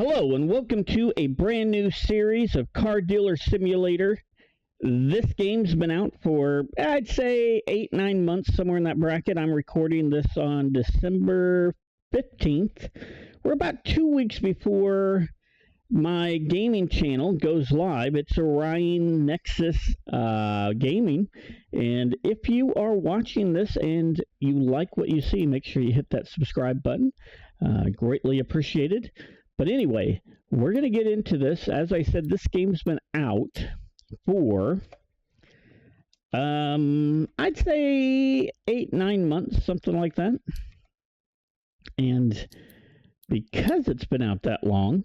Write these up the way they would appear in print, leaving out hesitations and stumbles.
Hello and welcome to a brand new series of Car Dealer Simulator. This game's been out for, I'd say, 8-9 months, somewhere in that bracket. I'm recording this on December 15th. We're about 2 weeks before my gaming channel goes live. It's Orion Nexus Gaming. And if you are watching this and you like what you see, make sure you hit that subscribe button. Greatly appreciated. But anyway, we're going to get into this. As I said, this game's been out for, I'd say 8-9 months, something like that. And because it's been out that long,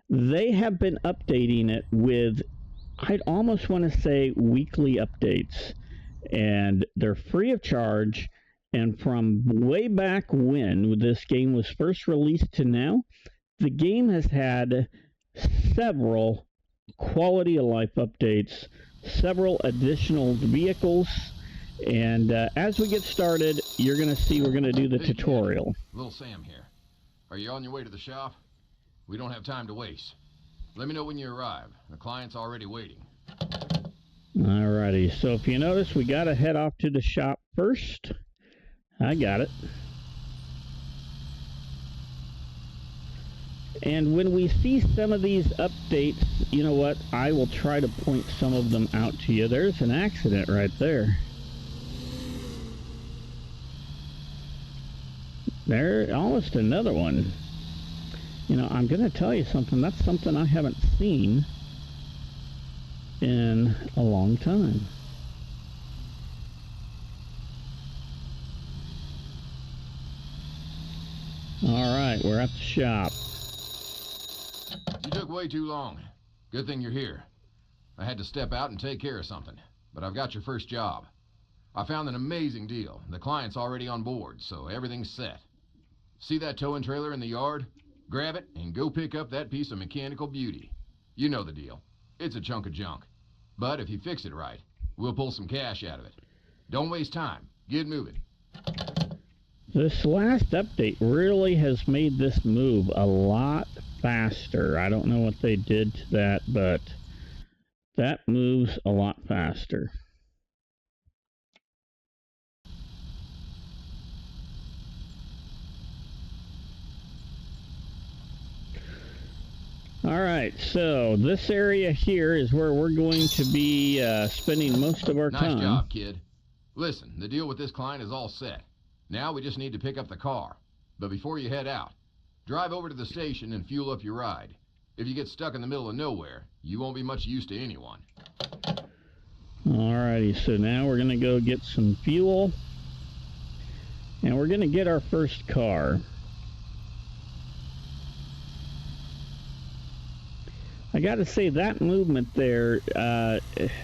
they have been updating it with, I'd almost want to say, weekly updates. And they're free of charge. And from way back when this game was first released to now, the game has had several quality of life updates, several additional vehicles, and as we get started, you're going to see we're going to do the tutorial. Kid, Little Sam here. Are you on your way to the shop? We don't have time to waste. Let me know when you arrive. The client's already waiting. Alrighty, so if you notice, we got to head off to the shop first. I got it. And when we see some of these updates, you know what, I will try to point some of them out to you. There's an accident right there. There, almost another one. You know, I'm going to tell you something. That's something I haven't seen in a long time. All right, we're at the shop. You took way too long. Good thing you're here. I had to step out and take care of something, but I've got your first job. I found an amazing deal. The client's already on board, so everything's set. See that towing trailer in the yard? Grab it and go pick up that piece of mechanical beauty. You know the deal. It's a chunk of junk. But if you fix it right, we'll pull some cash out of it. Don't waste time. Get moving. This last update really has made this move a lot faster. I don't know what they did to that, but that moves a lot faster. Alright, so this area here is where we're going to be spending most of our time. Nice job, kid. Listen, the deal with this client is all set. Now we just need to pick up the car. But before you head out, drive over to the station and fuel up your ride. If you get stuck in the middle of nowhere, you won't be much use to anyone. Alrighty, so now we're going to go get some fuel. And we're going to get our first car. I got to say, that movement there,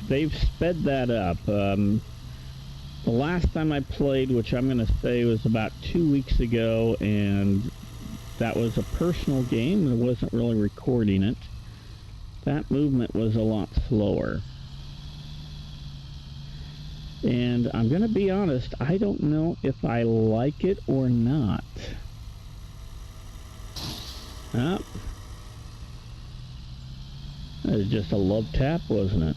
they've sped that up. The last time I played, which I'm going to say was about 2 weeks ago, and that was a personal game. I wasn't really recording it. That movement was a lot slower. And I'm going to be honest, I don't know if I like it or not. That was just a love tap, wasn't it?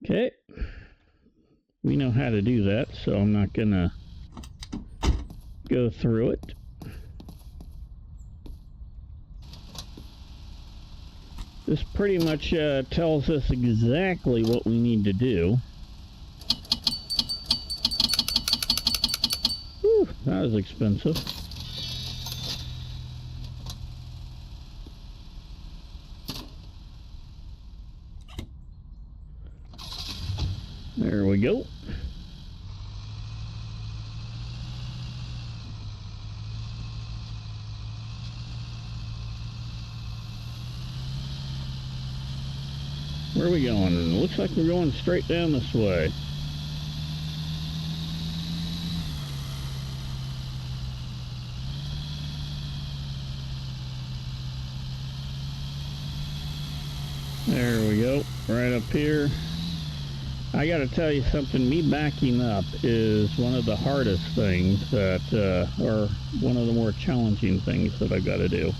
Okay, we know how to do that, so I'm not gonna go through it. This pretty much tells us exactly what we need to do. Whew, that was expensive. There we go. Where are we going? Looks like we're going straight down this way. There we go, right up here. I gotta tell you something, me backing up is one of the hardest things that, or one of the more challenging things that I've got to do.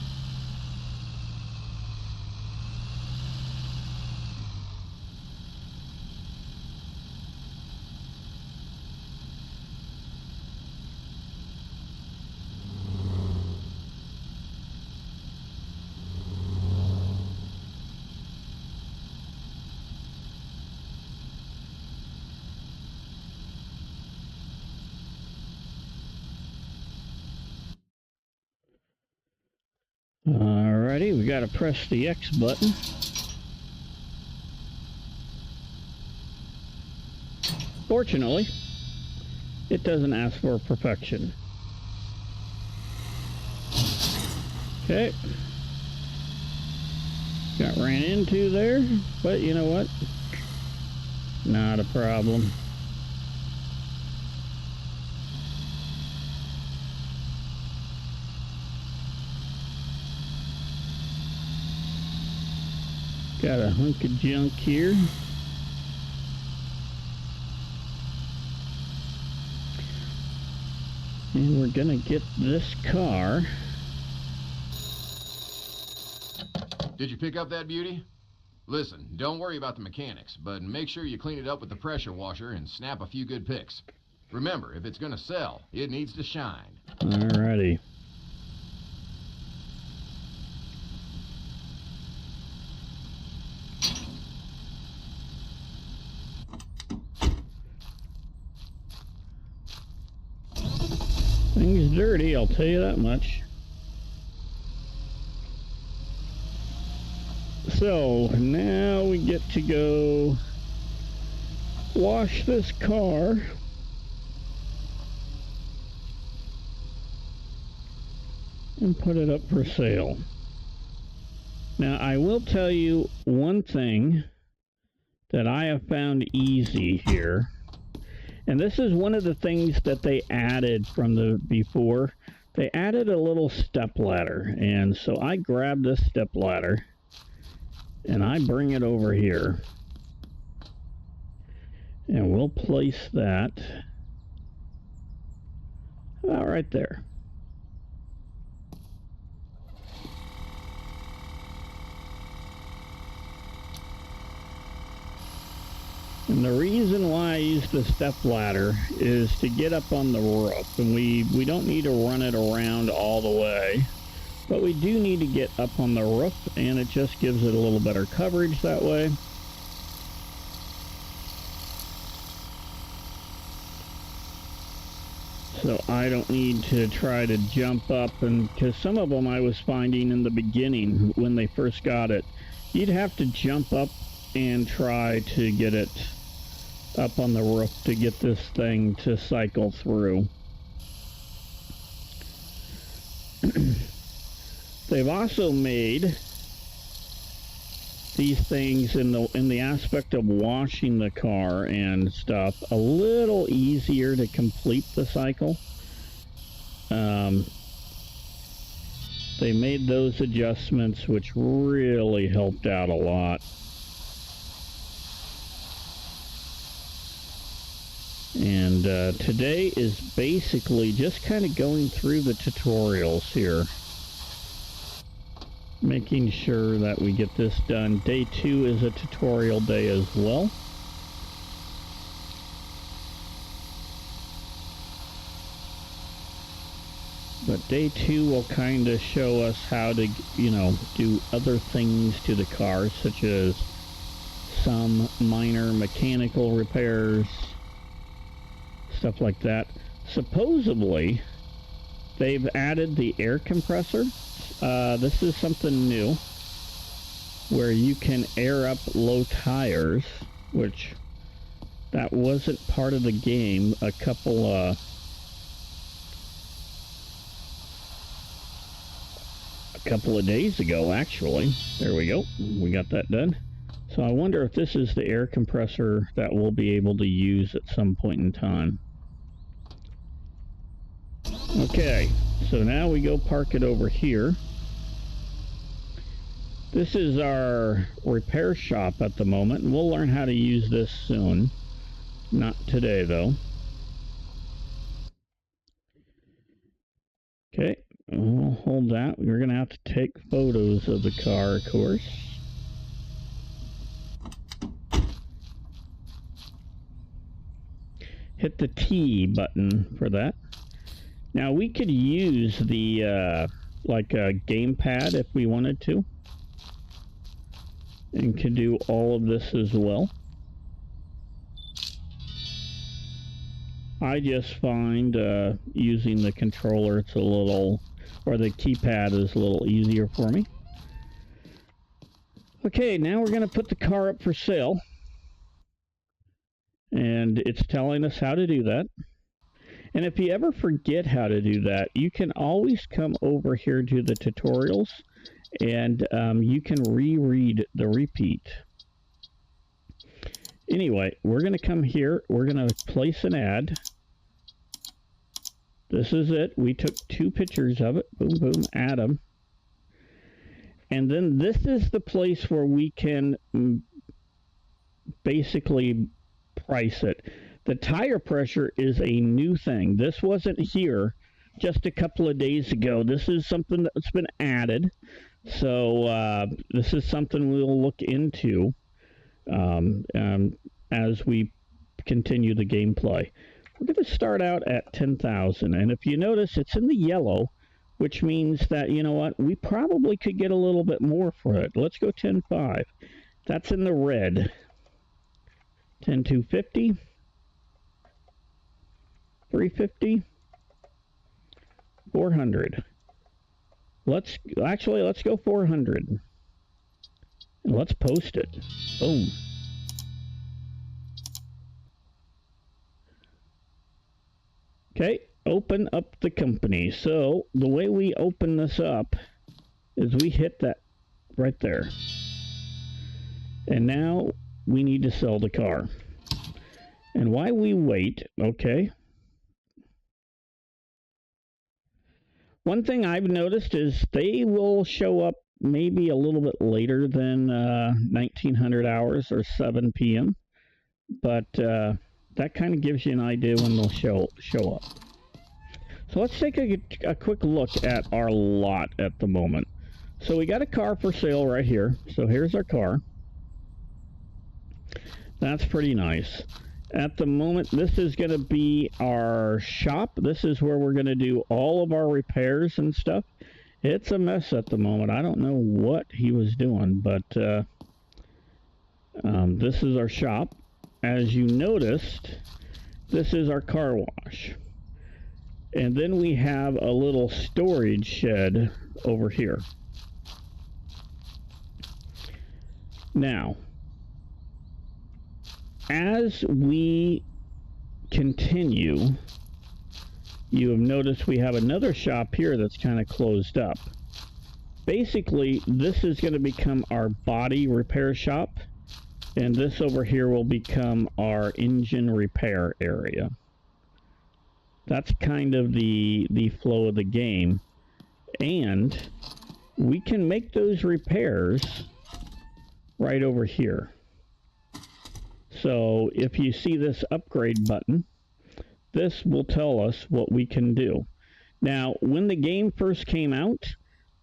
Alrighty, we gotta press the X button. Fortunately, it doesn't ask for perfection. Okay. Got ran into there, but you know what? Not a problem. Got a hunk of junk here. And we're gonna get this car. Did you pick up that beauty? Listen, don't worry about the mechanics, but make sure you clean it up with the pressure washer and snap a few good pics. Remember, if it's gonna sell, it needs to shine. Alrighty. Thing's dirty, I'll tell you that much. So, now we get to go wash this car. And put it up for sale. Now, I will tell you one thing that I have found easy here. And this is one of the things that they added from the before. They added a little step ladder. And so I grab this step ladder and I bring it over here. And we'll place that about right there. And the reason why I use the step ladder is to get up on the roof. And we don't need to run it around all the way, but we do need to get up on the roof, and it just gives it a little better coverage that way. So I don't need to try to jump up, and because some of them I was finding in the beginning when they first got it, you'd have to jump up and try to get it up on the roof to get this thing to cycle through. They've also made these things in the aspect of washing the car and stuff a little easier to complete the cycle. They made those adjustments, which really helped out a lot. And today is basically just kind of going through the tutorials here, making sure that we get this done. Day 2 is a tutorial day as well. But day 2 will kind of show us how to, you know, do other things to the car, such as some minor mechanical repairs, stuff like that. Supposedly, they've added the air compressor. This is something new, where you can air up low tires, which that wasn't part of the game a couple of days ago, actually. There we go. We got that done. So I wonder if this is the air compressor that we'll be able to use at some point in time. Okay, so now we go park it over here. This is our repair shop at the moment, and we'll learn how to use this soon. Not today, though. Okay, we'll hold that. We're going to have to take photos of the car, of course. Hit the T button for that. Now, we could use the, like a gamepad if we wanted to. And could do all of this as well. I just find using the controller, it's a little, or the keypad is a little easier for me. Okay, now we're going to put the car up for sale. And it's telling us how to do that. And if you ever forget how to do that, you can always come over here to the tutorials, and you can reread the repeat. Anyway, we're going to come here. We're going to place an ad. This is it. We took 2 pictures of it. Boom, boom, add them. And then this is the place where we can basically price it. The tire pressure is a new thing. This wasn't here just a couple of days ago. This is something that's been added. So this is something we'll look into as we continue the gameplay. We're going to start out at 10,000, and if you notice, it's in the yellow, which means that, you know what, we probably could get a little bit more for it. Let's go 10.5. That's in the red. 10,250. 350. 400. Let's go 400. And let's post it. Boom. Okay, open up the company. So the way we open this up is we hit that right there. And now we need to sell the car. And while we wait, okay. One thing I've noticed is they will show up maybe a little bit later than 1900 hours or 7 p.m. But that kind of gives you an idea when they'll show up. So let's take a quick look at our lot at the moment. So we got a car for sale right here. So here's our car. That's pretty nice. At the moment, this is going to be our shop. This is where we're going to do all of our repairs and stuff. It's a mess at the moment. I don't know what he was doing, but this is our shop. As you noticed, this is our car wash. And then we have a little storage shed over here. Now, as we continue, you have noticed we have another shop here that's kind of closed up. Basically, this is going to become our body repair shop, and this over here will become our engine repair area. That's kind of the flow of the game, and we can make those repairs right over here. So if you see this upgrade button, this will tell us what we can do. Now, when the game first came out,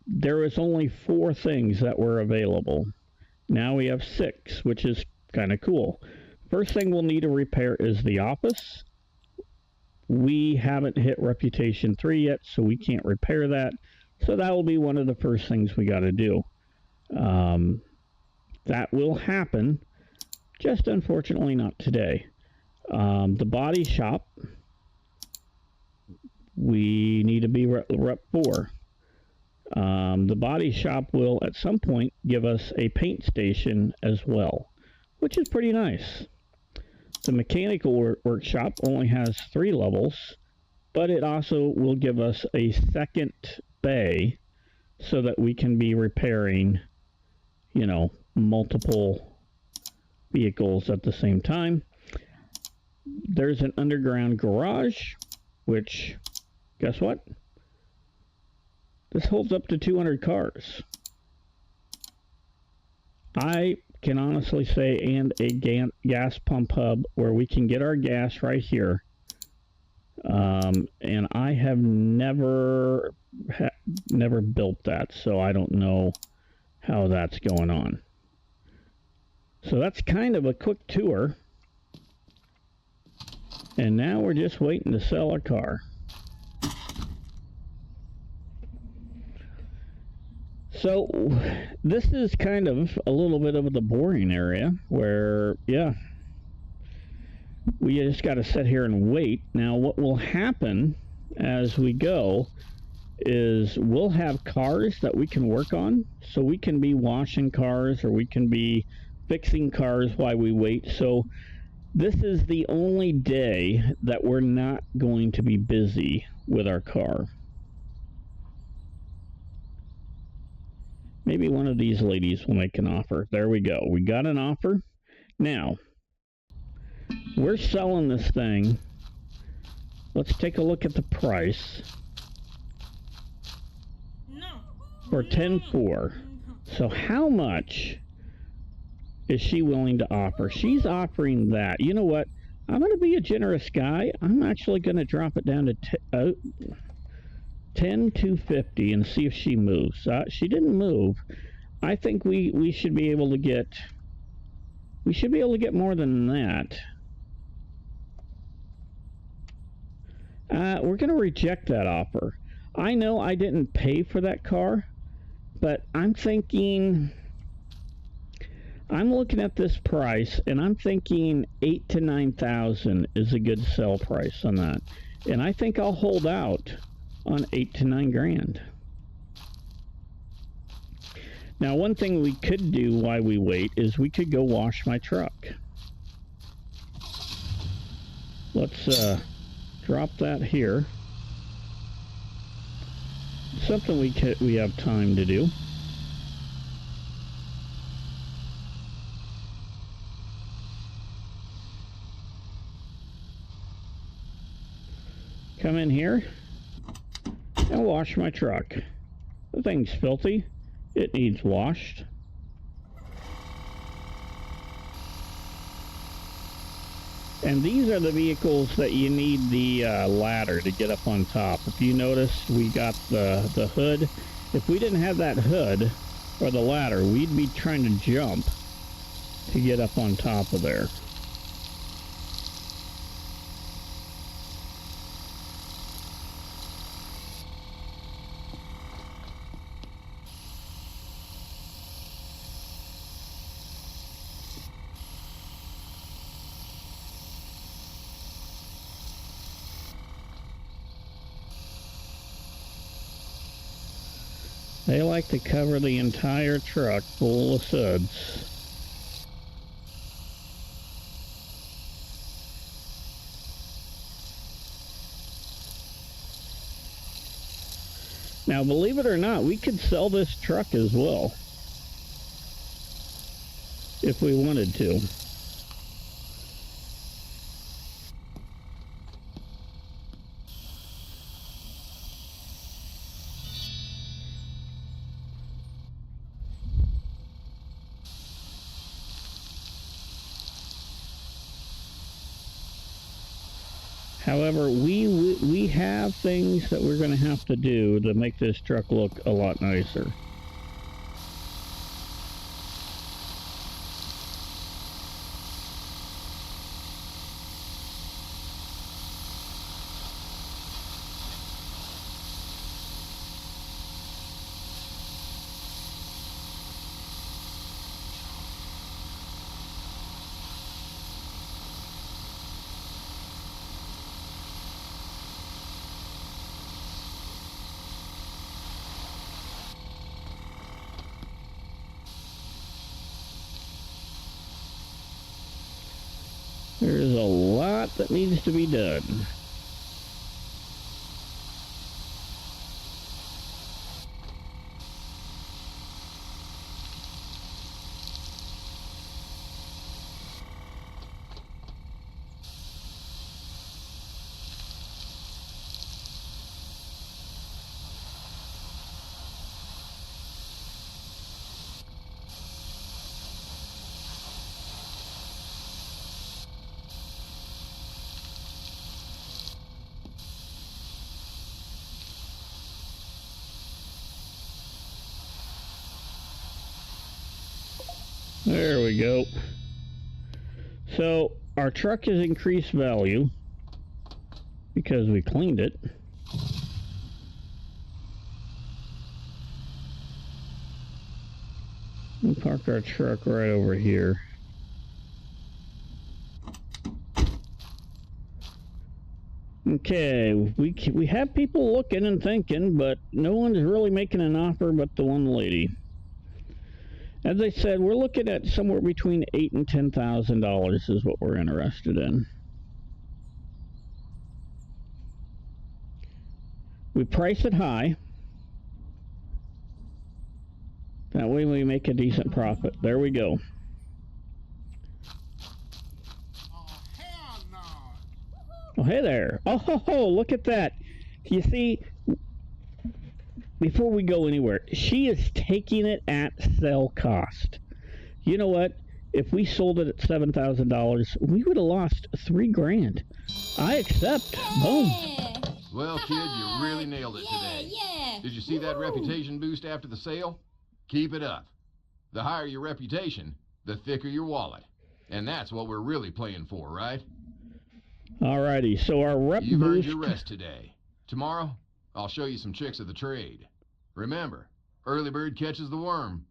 there was only 4 things that were available. Now we have 6, which is kind of cool. First thing we'll need to repair is the office. We haven't hit Reputation 3 yet, so we can't repair that. So that will be one of the first things we got to do. That will happen, just unfortunately not today. The body shop, we need to be Rep 4. The body shop will at some point give us a paint station as well, which is pretty nice. The mechanical workshop only has 3 levels, but it also will give us a second bay so that we can be repairing, you know, multiple vehicles at the same time. There's an underground garage, which, guess what? This holds up to 200 cars. I can honestly say, and a gas pump hub where we can get our gas right here. And I have never built that, so I don't know how that's going on. So that's kind of a quick tour. And now we're just waiting to sell our car. So this is kind of a little bit of the boring area where, yeah, we just got to sit here and wait. Now what will happen as we go is we'll have cars that we can work on. So we can be washing cars or we can be fixing cars while we wait. So this is the only day that we're not going to be busy with our car. Maybe one of these ladies will make an offer. There we go. We got an offer. Now, we're selling this thing. Let's take a look at the price. For 10.4. So how much is she willing to offer? She's offering that. You know what? I'm going to be a generous guy. I'm actually going to drop it down to 10,250 and see if she moves. She didn't move. I think we should be able to get more than that. We're going to reject that offer. I know I didn't pay for that car, but I'm looking at this price and I'm thinking 8,000 to 9,000 is a good sell price on that. And I think I'll hold out on 8 to 9 grand. Now, one thing we could do while we wait is we could go wash my truck. Let's drop that here. Something we have time to do. Come in here and wash my truck. The thing's filthy. It needs washed. And these are the vehicles that you need the ladder to get up on top. If you notice, we got the hood. If we didn't have that hood or the ladder, we'd be trying to jump to get up on top of there. They like to cover the entire truck full of suds. Now, believe it or not, we could sell this truck as well, if we wanted to. However, we have things that we're going to have to do to make this truck look a lot nicer. There's a lot that needs to be done. There we go. So our truck has increased value because we cleaned it. We'll park our truck right over here. Okay, we have people looking and thinking, but no one's really making an offer but the one lady. As I said, we're looking at somewhere between $8,000 and $10,000 is what we're interested in. We price it high. That way we make a decent profit. There we go. Oh, hey there. Oh, ho, ho, look at that. You see, before we go anywhere, she is taking it at sell cost. You know what? If we sold it at $7,000, we would have lost $3,000. I accept. Boom. Well, kid, you really nailed it today. Yeah. Did you see that reputation boost after the sale? Keep it up. The higher your reputation, the thicker your wallet. And that's what we're really playing for, right? Alrighty, so our rep You've boost... earned your rest today. Tomorrow, I'll show you some tricks of the trade. Remember, early bird catches the worm.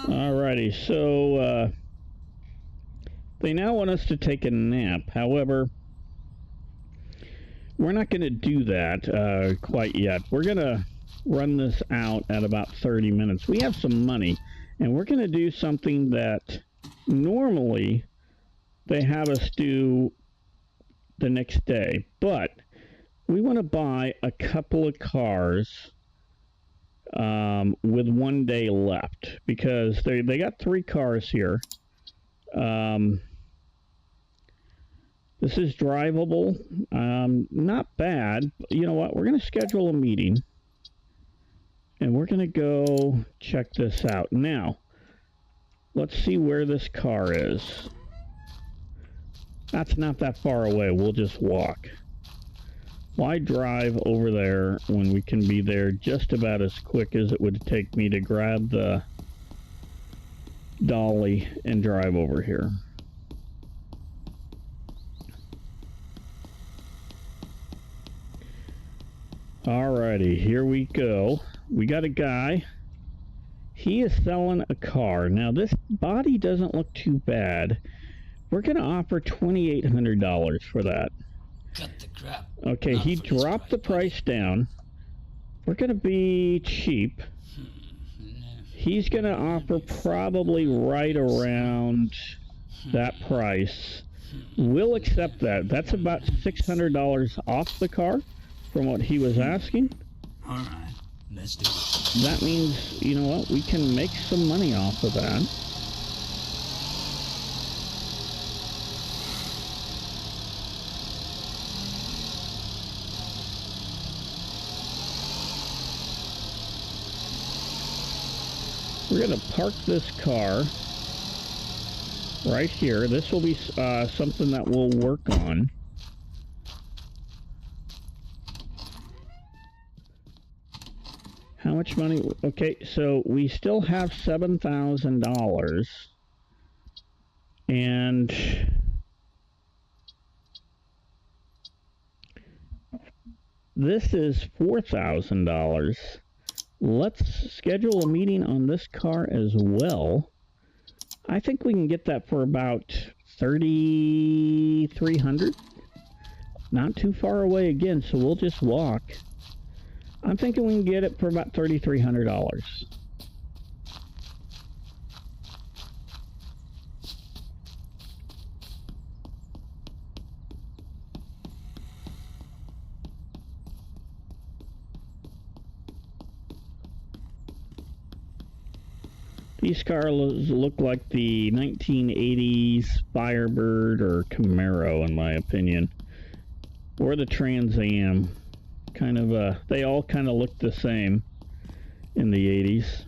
Alrighty, so they now want us to take a nap. However, we're not going to do that quite yet. We're going to run this out at about 30 minutes. We have some money, and we're going to do something that normally they have us do the next day, but we want to buy a couple of cars with 1 day left, because they got 3 cars here. This is drivable, not bad. You know what, we're going to schedule a meeting and we're going to go check this out. Now let's see where this car is. That's not that far away. We'll just walk. Why drive over there when we can be there just about as quick as it would take me to grab the dolly and drive over here? Alrighty, here we go. We got a guy. He is selling a car. Now this body doesn't look too bad. We're going to offer $2,800 for that. Cut the crap. Okay, he dropped the price down. We're going to be cheap. He's going to offer probably right around that price. We'll accept that. That's about $600 off the car from what he was asking. All right, let's do it. That means, you know what, we can make some money off of that. We're going to park this car right here. This will be something that we'll work on. How much money? Okay, so we still have $7,000. And this is $4,000. Let's schedule a meeting on this car as well. I think we can get that for about $3,300. Not too far away again, so we'll just walk. I'm thinking we can get it for about $3,300. These cars look like the 1980s Firebird or Camaro, in my opinion, or the Trans Am. Kind of, they all kind of look the same in the 80s.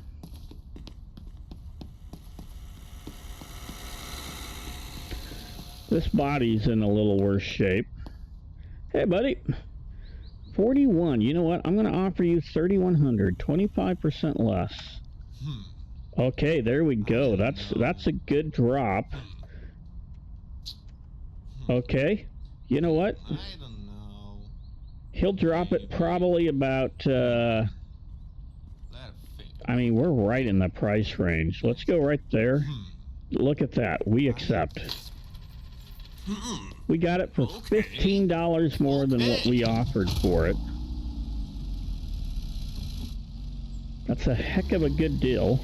This body's in a little worse shape. Hey, buddy. 41. You know what? I'm going to offer you $3,100, 25% less. Okay, there we go. That's a good drop. Okay, you know what? I don't know. He'll drop it probably about, Let think. I mean, we're right in the price range. Let's go right there. Look at that. We accept. We got it for $15 more than what we offered for it. That's a heck of a good deal.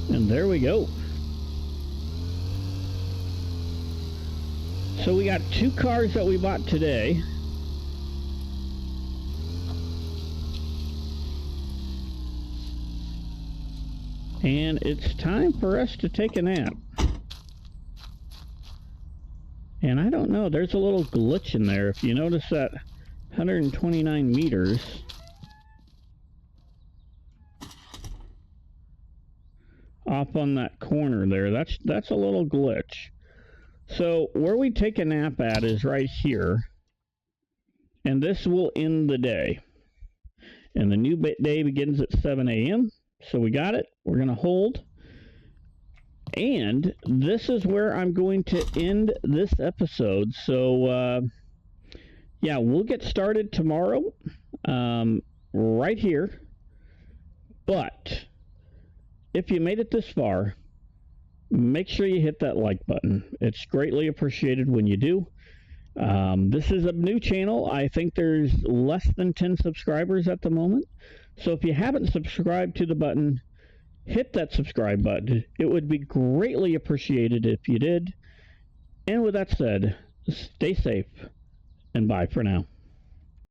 And there we go. So we got 2 cars that we bought today. And it's time for us to take a nap. And I don't know, there's a little glitch in there. If you notice that 129 meters. Off on that corner there, that's a little glitch. So where we take a nap at is right here, and this will end the day. And the new day begins at 7 a.m. So we got it. We're going to hold. And this is where I'm going to end this episode. So, yeah, we'll get started tomorrow right here. But if you made it this far, make sure you hit that like button. It's greatly appreciated when you do. This is a new channel. I think there's less than 10 subscribers at the moment. So if you haven't subscribed to the button, hit that subscribe button. It would be greatly appreciated if you did. And with that said, stay safe and bye for now.